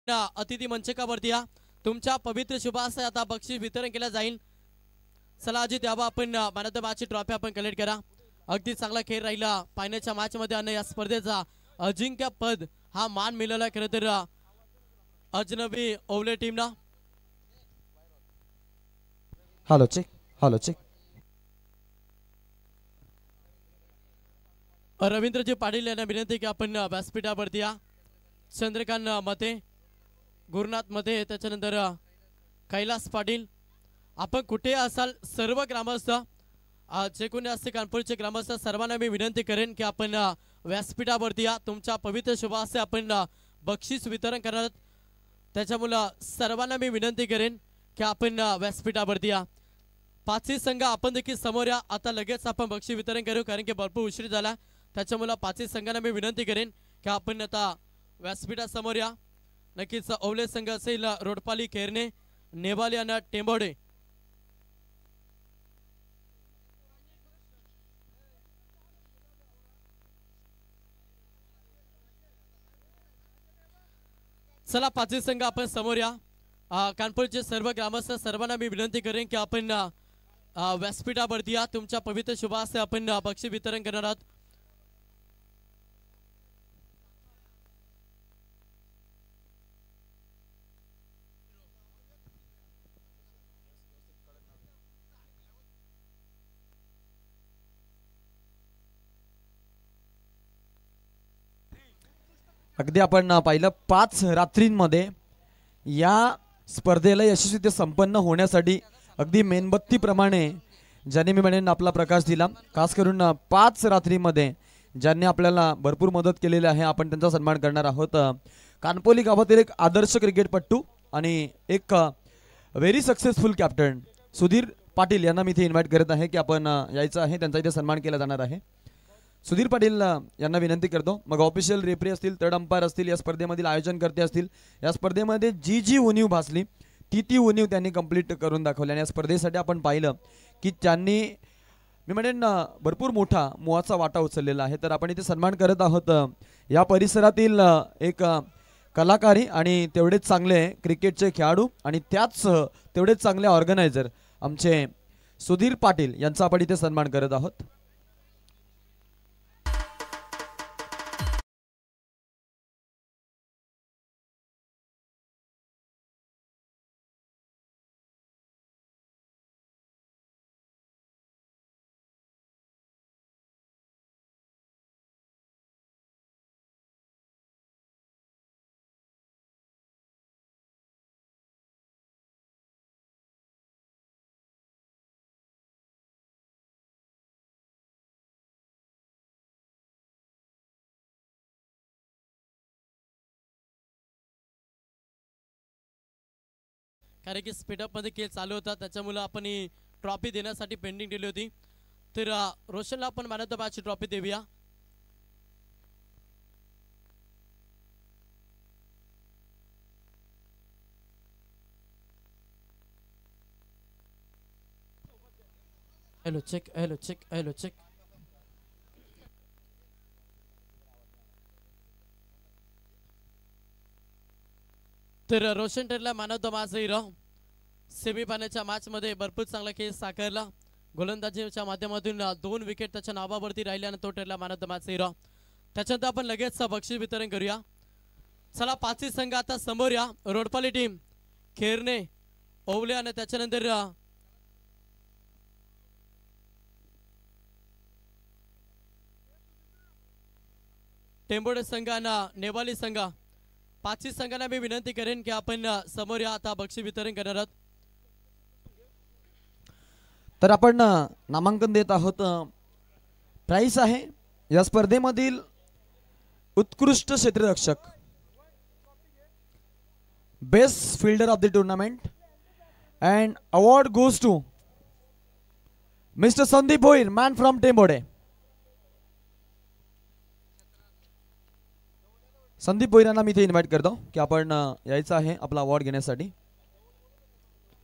अतिथी मंचकावरती या तुमच्या पवित्र शुभाशय आता बक्षीस वितरण केलं जाईल। चला अजित यावा आपण मॅन ऑफ द मॅचची ट्रॉफी आपण कलेक्ट करा। अगदी चांगला खेळ राहिला फायनलच्या मॅच मध्ये आणि या स्पर्धेचा अजिंक्य पद हा मान मिळाला खरं तर अजनबी ओवले टीमला। हॅलो चेक रवींद्रजी पाटील यांना विनंती की आपण व्यासपीठावरती या। चंद्रकांत मते, गुरुनाथ मते, त्याच्यानंतर कैलास पाटील, आपण कुठे असाल सर्व ग्रामस्थ जे कोणी असते कानपूरचे ग्रामस्थ सर्वांना मी विनंती करेन की आपण व्यासपीठावरती या। तुमच्या पवित्र शुभाशय आपण बक्षीस वितरण करणार त्याच्यामुळे सर्वांना मी विनंती करेन की आपण व्यासपीठावरती या। पाचही संघ आपण देखील समोर या। आता लगेच आपण बक्षीस वितरण करू कारण की भरपूर उशीर झाला त्याच्यामुळे पाचही संघांना मी विनंती करेन की आपण आता व्यासपीठासमोर या। नक्कीच ओवले संघ असेल रोडपाली, केरने, नेवाली आणि टेंबोडे। चला पाचही संघ आपण समोर या। कानपूरचे सर्व ग्रामस्थ सर्वांना मी विनंती करेन की आपण व्यासपीठावरती या। तुमच्या पवित्र शुभाशय आपण बक्षीस वितरण करणार आहोत। अगदी आपण पाहिलं 5 रात्रींमध्ये या स्पर्धेला यशस्वी संपन्न होण्यासाठी अगदी मेणबत्तीप्रमाणे ज्यांनी मी म्हणेन आपला प्रकाश दिला, खास करून 5 रात्रीमध्ये ज्यांनी आपल्याला भरपूर मदत केलेली आहे आपण त्यांचा सन्मान करणार आहोत। कानपोली गावातील एक आदर्श क्रिकेटपटू आणि एक very successful captain Sudhir Patil यांना मी इथे इन्व्हाइट करत आहे की आपण यायचं आहे, त्यांचा इथे सन्मान केला जाणार आहे। सुधीर पाटील यांना विनंती करतो, मग ऑफिशियल रेफरी असतील, थर्ड अंपायर असतील, या स्पर्धेमधील आयोजनकर्ते असतील, या स्पर्धेमध्ये जी उणीव भासली ती उणीव त्यांनी कंप्लीट करून दाखवली आणि या स्पर्धेसाठी आपण पाहिलं की त्यांनी मी म्हणेन भरपूर मोठा मोहाचा वाटा उचललेला आहे। तर आपण इथे सन्मान करत आहोत या परिसरातील एक कलाकारी आणि तेवढेच चांगले क्रिकेटचे खेळाडू आणि त्याच तेवढेच चांगले ऑर्गनायझर आमचे सुधीर पाटील यांचा आपण इथे सन्मान करत आहोत। कारण की स्पीडअप मध्ये खेळ चालू होता त्याच्यामुळे आपण ही ट्रॉफी देण्यासाठी पेंडिंग ठेवली होती। तर रोशनला आपण मॅन ऑफ द मॅचची ट्रॉफी देऊया। हेलो चेक तर रोशन ठरला man of the match hero. सेमीफायनलच्या मॅच मध्ये भरपूर चांगला खेळ साकारला, गोलंदाजीच्या माध्यमातून 2 विकेट त्याच्या नावावरती राहिले आणि तो ठरला man of the match hero. त्याच्यानंतर आपण लगेच बक्षीस वितरण करूया। चला पाचही संघ आता समोर या। रोडपाली टीम, खेरणे, ओवले आणि त्याच्यानंतर टेंबोडे संघ आणि नेवाली संघ, पाचही संघांना मी विनंती करेन की आपण समोर या। आता बक्षीस वितरण करणार आहोत। तर आपण नामांकन देत आहोत। प्राइस आहे या स्पर्धेमधील उत्कृष्ट क्षेत्ररक्षक, best fielder of the tournament and award goes to mister Sandeep Bhoir, man from Tembode. Sandeep Bhoir यांना मी इथे इन्व्हाइट करतो की आपण यायचं आहे आपला अवॉर्ड घेण्यासाठी।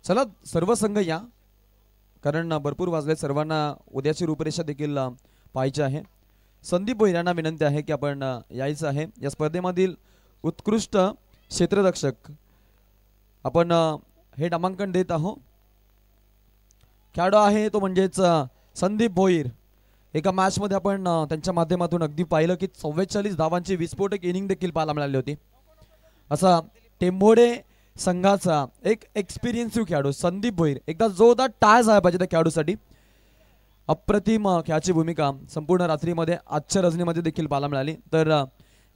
चला सर्व संघ या कारण भरपूर वाजले, सर्वांना उद्याची रूपरेषा देखील पाहायची आहे। संदीप भोईर यांना विनंती आहे की आपण यायचं आहे। या स्पर्धेमधील उत्कृष्ट क्षेत्ररक्षक आपण हे नामांकन देत आहोत. खेळाडू आहे तो म्हणजेच संदीप भोईर. एका मॅच मध्ये आपण त्यांच्या माध्यमातून अगदी पाहिलं की 44 धावांची विस्फोटक इनिंग देखील पाहायला मिळाली होती. असा टेंभोडे संघाचा एक एक्सपिरियन्सिव्ह खेळाडू संदीप भोईर. एकदा जोरदार टाळ्या झाल्या पाहिजे त्या खेळाडूसाठी. अप्रतिम खेळाची भूमिका संपूर्ण रात्रीमध्ये आजच्या रजनीमध्ये देखील पाहायला मिळाली. तर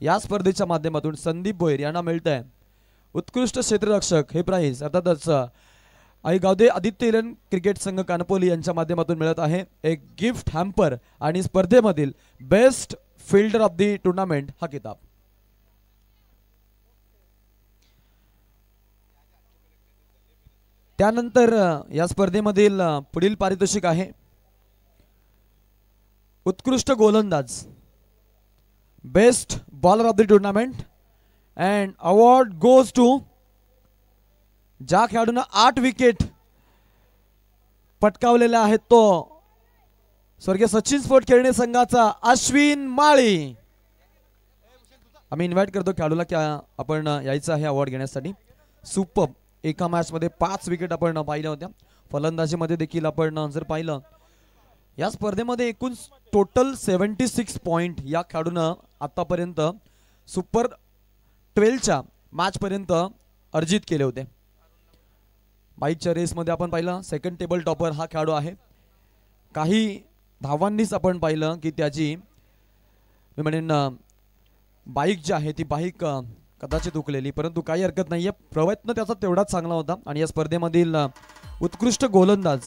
या स्पर्धेच्या माध्यमातून संदीप भोईर यांना मिळत आहे उत्कृष्ट क्षेत्ररक्षक हे प्राइज. अर्थातच आई गावदे आदित्य इलेवन क्रिकेट संघ कानपोली यांच्या माध्यमातून मिळत आहे एक गिफ्ट हॅम्पर आणि स्पर्धेमधील best fielder of the tournament हा किताब. त्यानंतर या स्पर्धेमधील पुढील पारितोषिक आहे उत्कृष्ट गोलंदाज best bowler of the tournament and award goes to ज्या खेळाडूंना 8 विकेट पटकावलेल्या आहेत तो स्वर्गीय सचिन स्पोर्ट खेळणे संघाचा अश्विन माळी. आम्ही इन्व्हाइट करतो खेळाडूला की आपण यायचं आहे अवॉर्ड घेण्यासाठी. सुपर एका मॅच मध्ये 5 विकेट आपण पाहिल्या होत्या. फलंदाजीमध्ये देखील आपण जर पाहिलं या स्पर्धेमध्ये एकूण टोटल 76 पॉइंट या खेळाडूनं आतापर्यंत सुपर 12च्या मॅच पर्यंत अर्जित केले होते. बाईकच्या रेसमध्ये आपण पाहिलं सेकंड टेबल टॉपर हा खेळाडू आहे. काही धावांनीच आपण पाहिलं की त्याची मी म्हणेन बाईक जी आहे ती बाईक कदाचित उकलेली, परंतु काही हरकत नाहीये. प्रयत्न त्याचा तेवढाच चांगला होता. आणि या स्पर्धेमधील उत्कृष्ट गोलंदाज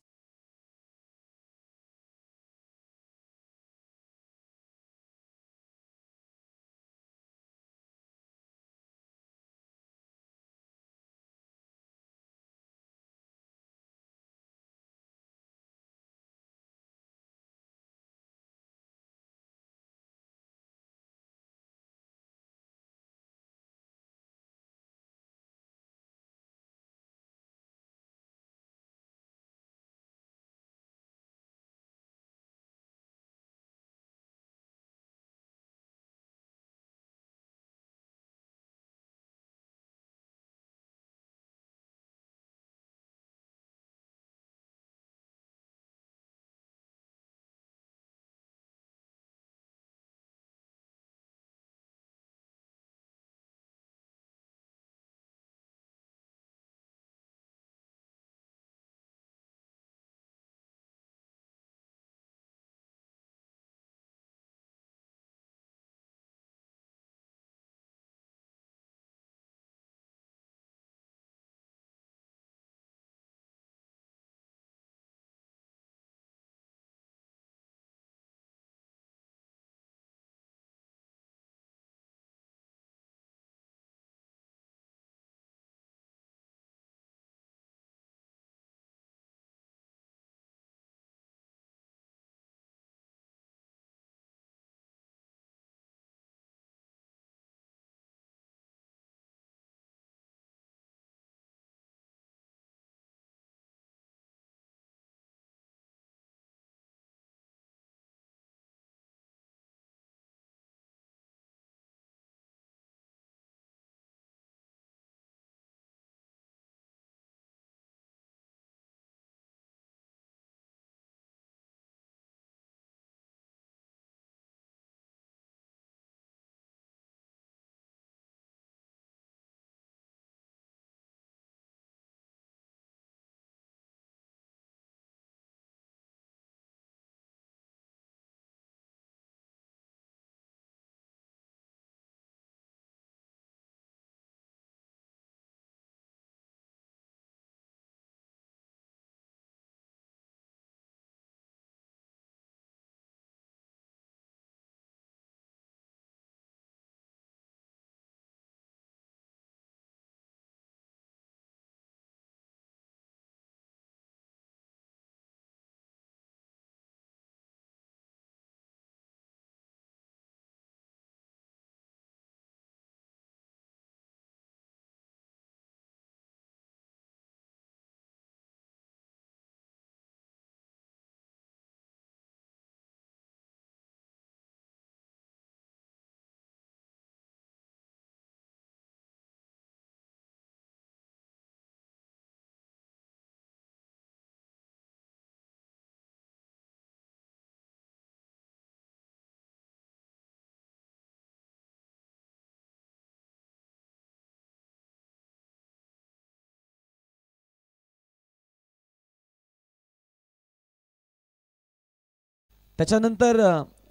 त्याच्यानंतर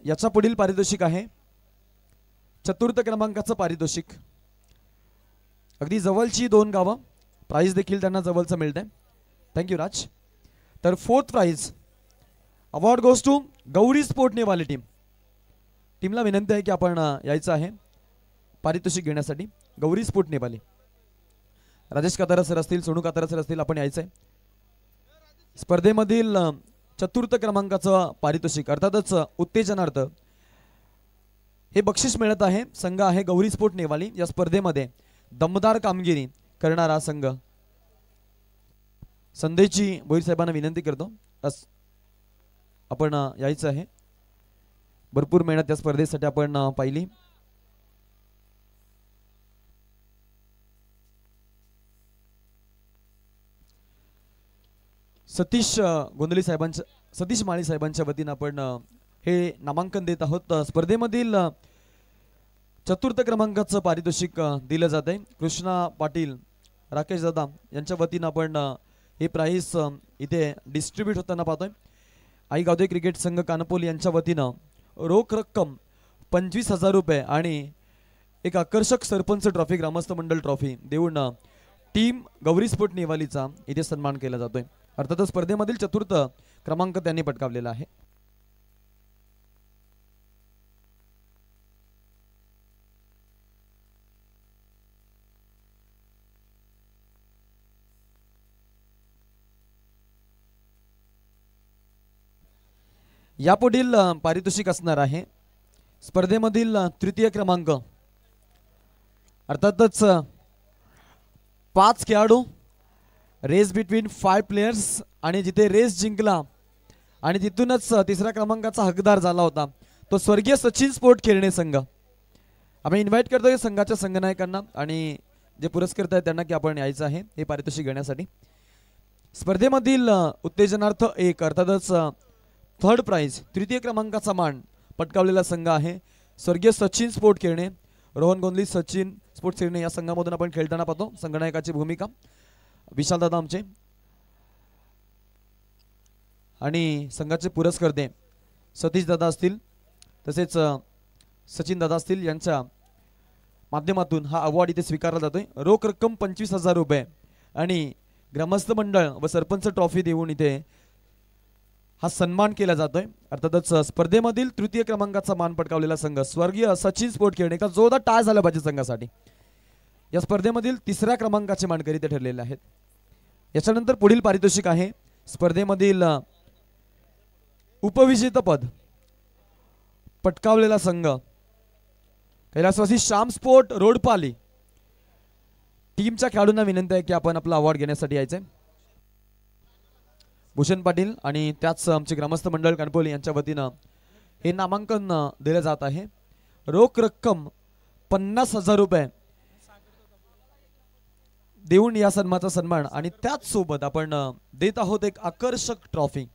याच्या पुढील पारितोषिक आहे चतुर्थ क्रमांकाचं पारितोषिक. अगदी जवळची 2 गावं, प्राइज देखील त्यांना जवळचं मिळतंय. थँक्यू राज. तर fourth prize award goes to Gauri sport Newali टीमला विनंती आहे की आपण यायचं आहे पारितोषिक घेण्यासाठी. गौरी स्पोर्ट नेवाली, राजेश कातारा सर असतील, सोनू कातारा सर असतील, आपण यायचं आहे. स्पर्धेमधील चतुर्थ क्रमांकाचं पारितोषिक अर्थातच उत्तेजनार्थ हे बक्षीस मिळत आहे. संघ आहे गौरी स्पोर्ट नेवाली. या स्पर्धेमध्ये दमदार कामगिरी करणारा संघ. संदेशजी भोईर साहेबांना विनंती करतो आपण यायचं आहे. भरपूर मेहनत या स्पर्धेसाठी आपण पाहिली. सतीश गोंधळी साहेबांच्या, सतीश माळी साहेबांच्या वतीनं आपण हे नामांकन देत आहोत. स्पर्धेमधील चतुर्थ क्रमांकाचं पारितोषिक दिलं जात आहे. कृष्णा पाटील, राकेश दादा यांच्या वतीनं आपण हे प्राइस इथे डिस्ट्रीब्यूट होताना पाहतोय. आई गावदे क्रिकेट संघ कानपोल यांच्या वतीनं रोख रक्कम 25,000 रुपये आणि एक आकर्षक सरपंच ट्रॉफी, ग्रामस्थ मंडळ ट्रॉफी देऊन टीम गौरी स्पोर्ट नेवालीचा इथे सन्मान केला जातोय. अर्थातच स्पर्धेमधील चतुर्थ क्रमांक त्यांनी पटकावलेला आहे. यापुढील पारितोषिक असणार आहे स्पर्धेमधील तृतीय क्रमांक. अर्थातच 5 खेळाडू, रेस बिटवीन 5 प्लेयर्स, आणि जिथे रेस जिंकला आणि तिथूनच तिसऱ्या क्रमांकाचा हकदार झाला होता तो स्वर्गीय सचिन स्पोर्ट खेळणे संघ. आम्ही इन्व्हाइट करतोय संघाच्या संघनायकांना आणि जे पुरस्कृत आहेत त्यांना की आपण यायचं आहे हे पारितोषिक घेण्यासाठी. स्पर्धेमधील उत्तेजनार्थ एक अर्थातच थर्ड प्राइज, तृतीय क्रमांकाचा मान पटकावलेला संघ आहे स्वर्गीय सचिन स्पोर्ट खेळणे. रोहन गोंधळी, सचिन स्पोर्ट खेळणे या संघामधून आपण खेळताना पाहतो. संघनायकाची भूमिका विशाल दादा आमचे, आणि संघाचे पुरस्कर्ते सतीश दादा असतील तसेच सचिन दादा असतील. यांच्या माध्यमातून हा अवॉर्ड इथे स्वीकारला जातोय. रोख रक्कम 25,000 रुपये आणि ग्रामस्थ मंडळ व सरपंच ट्रॉफी देऊन इथे हा सन्मान केला जातोय. अर्थातच स्पर्धेमधील तृतीय क्रमांकाचा मान पटकावलेला संघ स्वर्गीय सचिन स्पोर्ट खेळणे. का जोरदार टाळ झाला पाहिजे संघासाठी. या स्पर्धेमधील तिसऱ्या क्रमांकाचे मानकरी ते ठरलेले आहेत. याच्यानंतर पुढील पारितोषिक आहे स्पर्धेमधील उपविजेतेपद पटकावलेला संघ कैलासवासी श्याम स्पोर्ट रोडपाली. टीमच्या खेळाडूंना विनंती आहे की आपण आपला अवॉर्ड घेण्यासाठी यायचंय. भूषण पाटील आणि त्याच आमचे ग्रामस्थ मंडळ कानपोली यांच्या वतीनं हे नामांकन दिले जात आहे. रोख रक्कम 50,000 रुपये देऊन या सन्मानाचा सन्मान आणि त्याच सोबत आपण देत आहोत एक आकर्षक ट्रॉफी.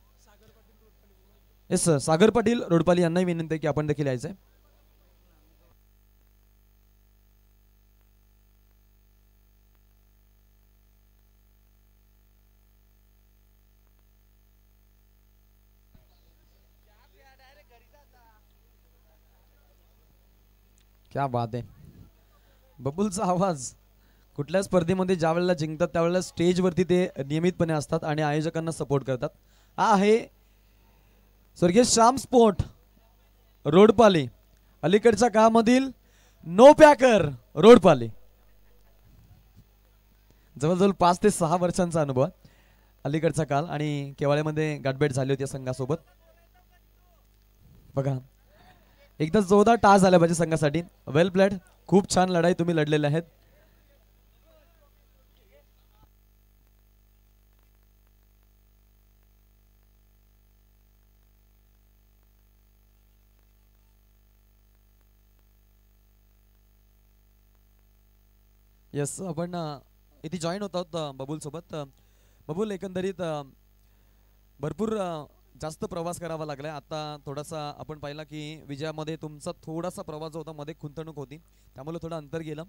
येस, सागर पाटील रोडपाली यांनाही विनंती आहे की आपण देखील यायचंय. क्या बात आहे. बबुलचा आवाज कुठल्या स्पर्धेमध्ये ज्या वेळेला जिंकतात त्यावेळेला स्टेजवरती ते नियमितपणे असतात आणि आयोजकांना सपोर्ट करतात. हा आहे स्वर्गीय श्याम स्पोर्ट रोडपाली, अलीकडच्या काळामधील नो पॅकर रोडपाली. जवळजवळ 5 ते 6 वर्षांचा अनुभव अलीकडचा काळ आणि केवाळ्यामध्ये गाठभेट झाली होती संघासोबत. बघा एकदा जोरदार टाळ झाला पाहिजे संघासाठी. वेल प्लेड, खूप छान लढाई तुम्ही लढलेल्या आहेत. यस, आपण इथे जॉईन होत आहोत बबुल सोबत. बबुल, एकंदरीत भरपूर जास्त प्रवास करावा लागलाय. आता थोडासा आपण पाहिला की विजयामध्ये तुमचा थोडासा प्रवास जो होता मध्ये खुंतणूक होती त्यामुळे थोडं अंतर गेलं.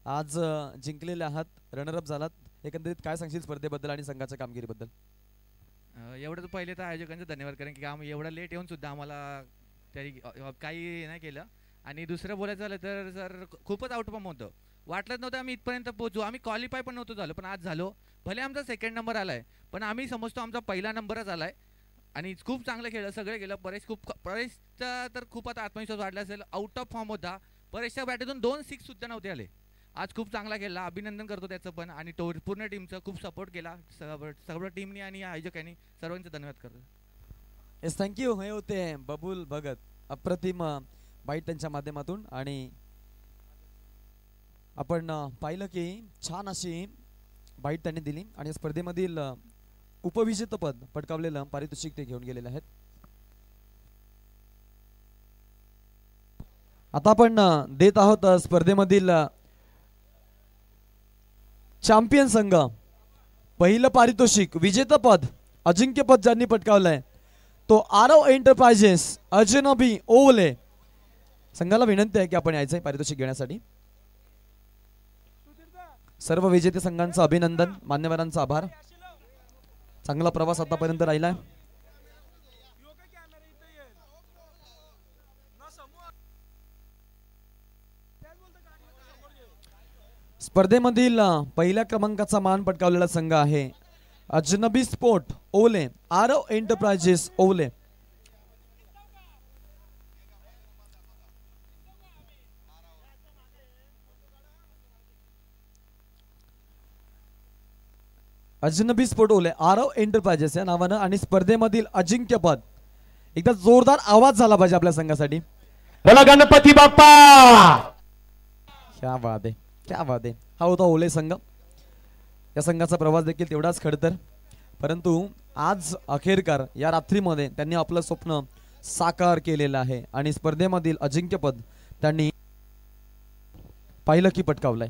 आज जिंकलेले आहात, रनरअप झालात. एकंदरीत काय सांगशील स्पर्धेबद्दल आणि संघाच्या कामगिरीबद्दल? एवढं तर पहिले तर आयोजकांचं धन्यवाद करेन की आम्ही एवढं लेट येऊन सुद्धा आम्हाला तरी काही नाही केलं. आणि दुसरं बोलायचं झालं तर सर खूपच आउटफॉर्म होतं. वाटलंच नव्हतं आम्ही इथपर्यंत पोहोचू. आम्ही क्वालिफाय पण नव्हतं झालो, पण आज झालो. भले आमचा सेकंड नंबर आला आहे, पण आम्ही समजतो आमचा पहिला नंबरच आला आहे. आणि खूप चांगलं खेळलं, सगळे गेलं. परेशचा तर खूप आता आत्मविश्वास वाढला असेल. आउट ऑफ फॉर्म होता. परेशच्या बॅटेतून 2 6 सुद्धा नव्हते आले. आज खूप चांगला खेळला, अभिनंदन करतो त्याचं पण. आणि पूर्ण टीमचं खूप सपोर्ट केला, सगळं टीमनी आणि आयोजकांनी, सर्वांचा धन्यवाद करतो. Yes, thank you. हे होते बबूल भगत, अप्रतिम बाईट त्यांच्या माध्यमातून. आणि आपण पाहिलं की छान अशी बाईट त्यांनी दिली आणि स्पर्धेमधील उपविजेतेपद पटकावलेलं पारितोषिक ते घेऊन गेलेले आहेत. आता आपण देत आहोत स्पर्धेमधील चॅम्पियन संघ. पहिलं पारितोषिक विजेतेपद अजिंक्यपद ज्यांनी पटकावलंय तो आरव एंटरप्राइजेस अजनबी ओवले. संघाला विनंती आहे की आपण यायचंय पारितोषिक घेण्यासाठी. सर्व विजेते संघांचं अभिनंदन, मान्यवरांचा आभार. चांगला प्रवास आतापर्यंत राहिलाय. स्पर्धेमधील पहिल्या क्रमांकाचा मान पटकावलेला संघ आहे अजनबी स्पोर्ट ओवले, आरव एंटरप्राइजेस ओवले. अजनबी स्पोर्ट ओवले, आरव एंटरप्राइजेस या नावानं. आणि स्पर्धेमधील अजिंक्यपद, एकदा जोरदार आवाज झाला पाहिजे आपल्या संघासाठी. बोला गणपती बाप्पा. क्या बात आहे, क्या बात आहे. हा होता ओले संघ. या संघाचा प्रवास देखील तेवढाच खडतर, परंतु आज अखेरकार या रात्रीमध्ये त्यांनी आपलं स्वप्न साकार केलेलं आहे आणि स्पर्धेमधील अजिंक्यपद त्यांनी पाहिलं की पटकावलंय.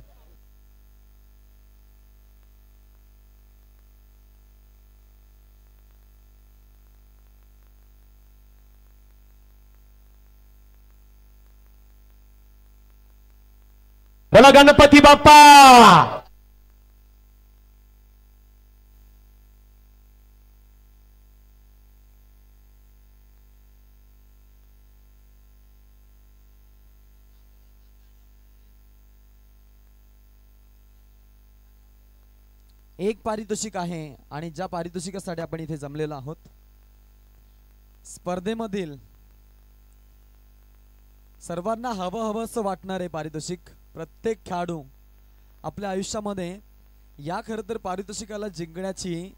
बोला गणपती बाप्पा. एक पारितोषिक आहे आणि ज्या पारितोषिकासाठी आपण इथे जमलेलो आहोत, स्पर्धेमधील सर्वांना हवं हवंसं वाटणारे पारितोषिक. प्रत्येक खेळाडू आपल्या आयुष्यामध्ये या खरं तर पारितोषिकाला जिंकण्याची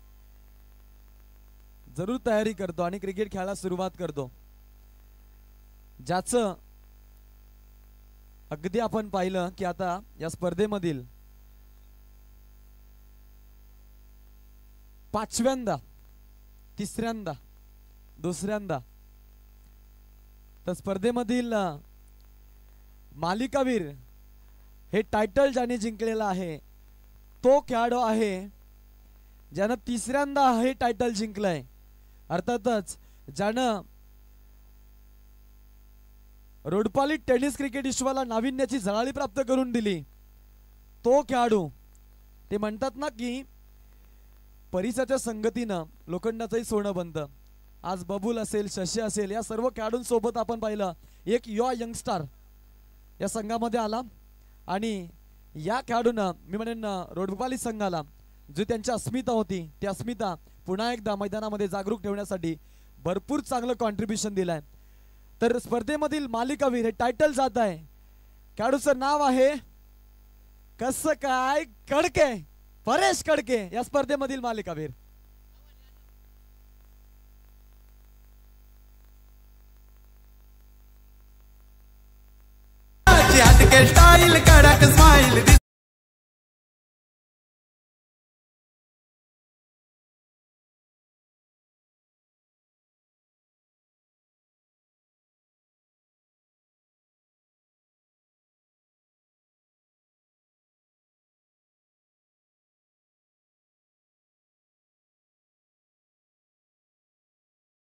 जरूर तयारी करतो आणि क्रिकेट खेळायला सुरुवात करतो. ज्याचं अगदी आपण पाहिलं की आता या स्पर्धेमधील 5व्यांदा, 3ऱ्यांदा, 2ऱ्यांदा तर स्पर्धेमधील मालिकावीर हे टायटल ज्याने जिंकलेला आहे तो खेळाडू आहे ज्यानं 3ऱ्यांदा हे टायटल जिंकलंय. अर्थातच ज्यानं रोडपाली टेनिस क्रिकेट विश्वाला नाविन्याची झळाळी प्राप्त करून दिली तो खेळाडू. ते म्हणतात ना की परिसराच्या संगतीनं लोखंडाचंही सोनं बनतं. आज बबूल असेल, शशी असेल, या सर्व खेळाडूंसोबत आपण पाहिलं एक युवा यंगस्टार या संघामध्ये आला आणि या खेळाडूंना मी म्हणेन रोडपाली संघाला जी त्यांची अस्मिता होती ती अस्मिता पुन्हा एकदा मैदानामध्ये जागरूक ठेवण्यासाठी भरपूर चांगलं कॉन्ट्रीब्युशन दिलंय. तर स्पर्धेमधील मालिकावीर हे टायटल जात आहे. खेळाडूचं नाव आहे कसं काय कडके, परेश कडके या स्पर्धेमधील मालिकावीर. स्टाईल कडक स्माइल